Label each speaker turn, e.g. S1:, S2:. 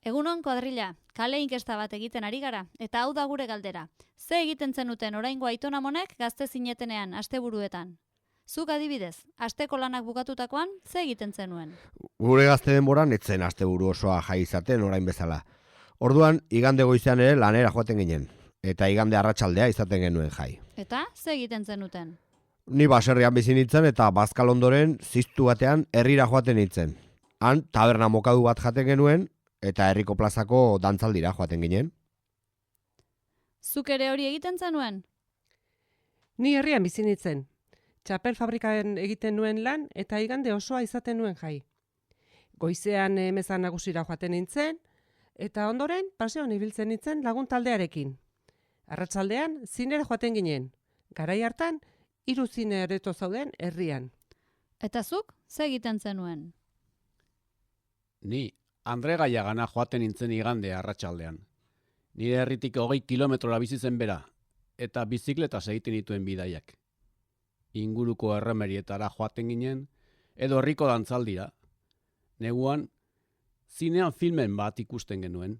S1: Egunon kuadrilla, kale inkesta bat egiten ari gara, eta hau da gure galdera. Ze egiten zenuten oraingo Aitonamonek gazte zinetenean, asteburuetan? Zuk adibidez, asteko lanak bukatutakoan, ze egiten zenuen?
S2: Gure gazte denboran etzen asteburu osoa jai izaten orain bezala. Orduan, igande goizean ere lanera joaten ginen, eta igande arratsaldea izaten genuen jai.
S1: Eta, ze egiten zenuten?
S2: Ni baserrian bizi nintzen eta Bazkal ondoren ziztu batean herrira joaten nintzen. Han taberna mokadu bat jaten genuen, eta herriko plazako dantzaldira joaten ginen.
S1: Zuk ere hori egiten zenuen?
S3: Ni herrian bizi nintzen. Txapel fabrikan egiten nuen lan eta igande osoa izaten nuen jai. Goizean meza nagusira joaten nintzen, eta ondoren paseoan ibiltzen nintzen lagun taldearekin. Arratsaldean zinera joaten ginen. Garai hartan, 3 zine areto zauden herrian.
S1: Eta zuk, ze egiten zenuen?
S4: Ni Andre Gaiagana joaten nintzen igande arratsaldean. Nire herritik 20 kilometrora bizi zen bera, eta bizikleta egiten dituen bidaiak. Inguruko erremerietara joaten ginen, edo herriko dantzaldira. Neguan, zinean filmen bat ikusten genuen.